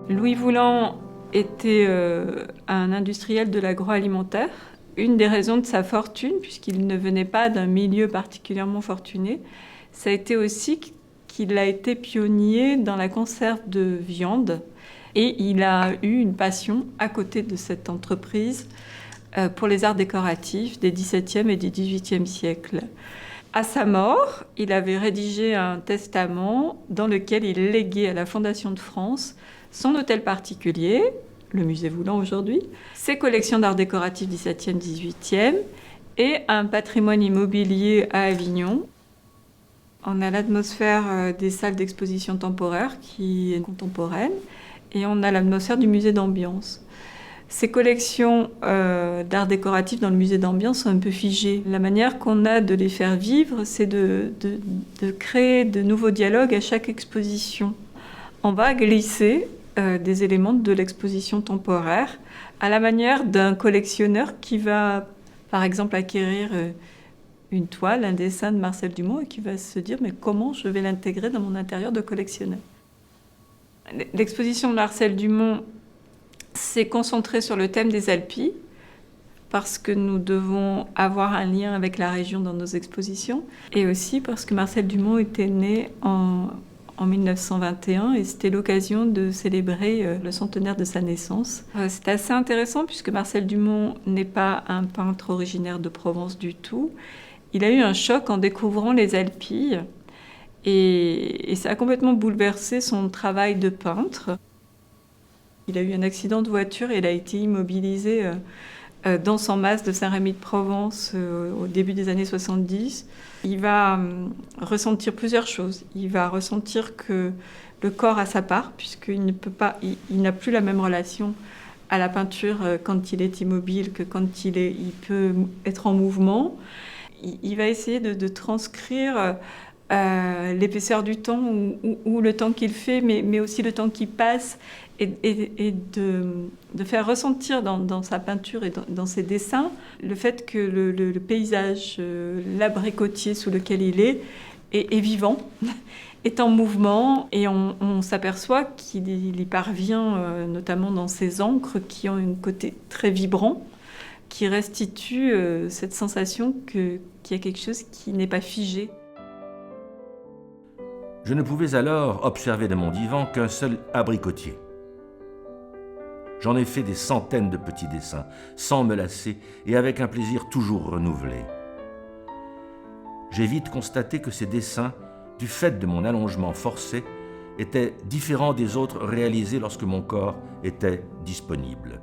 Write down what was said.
Louis Vouland était un industriel de l'agroalimentaire. Une des raisons de sa fortune, puisqu'il ne venait pas d'un milieu particulièrement fortuné, ça a été aussi qu'il a été pionnier dans la conserve de viande. Et il a eu une passion à côté de cette entreprise pour les arts décoratifs des XVIIe et du XVIIIe siècles. À sa mort, il avait rédigé un testament dans lequel il léguait à la Fondation de France son hôtel particulier, le musée Vouland aujourd'hui, ses collections d'art décoratif XVIIe, XVIIIe et un patrimoine immobilier à Avignon. On a l'atmosphère des salles d'exposition temporaire qui est contemporaine et on a l'atmosphère du musée d'ambiance. Ces collections d'art décoratif dans le musée d'ambiance sont un peu figées. La manière qu'on a de les faire vivre, c'est de créer de nouveaux dialogues à chaque exposition. On va glisser des éléments de l'exposition temporaire à la manière d'un collectionneur qui va, par exemple, acquérir une toile, un dessin de Marcel Dumont et qui va se dire « mais comment je vais l'intégrer dans mon intérieur de collectionneur ?» L'exposition de Marcel Dumont s'est concentrée sur le thème des Alpilles parce que nous devons avoir un lien avec la région dans nos expositions et aussi parce que Marcel Dumont était né en 1921 et c'était l'occasion de célébrer le centenaire de sa naissance. C'est assez intéressant puisque Marcel Dumont n'est pas un peintre originaire de Provence du tout. Il a eu un choc en découvrant les Alpilles et ça a complètement bouleversé son travail de peintre. Il a eu un accident de voiture et il a été immobilisé dans son mas de Saint-Rémy-de-Provence au début des années 70. Il va ressentir plusieurs choses. Il va ressentir que le corps a sa part, puisqu'il il n'a plus la même relation à la peinture quand il est immobile que quand il peut être en mouvement. Il va essayer de transcrire l'épaisseur du temps ou le temps qu'il fait, mais aussi le temps qui passe et de faire ressentir dans sa peinture et dans ses dessins le fait que le paysage, l'abricotier sous lequel il est vivant, est en mouvement et on s'aperçoit qu'il y parvient, notamment dans ses encres qui ont un côté très vibrant, qui restitue cette sensation qu'il y a quelque chose qui n'est pas figé. Je ne pouvais alors observer de mon divan qu'un seul abricotier. J'en ai fait des centaines de petits dessins, sans me lasser et avec un plaisir toujours renouvelé. J'ai vite constaté que ces dessins, du fait de mon allongement forcé, étaient différents des autres réalisés lorsque mon corps était disponible.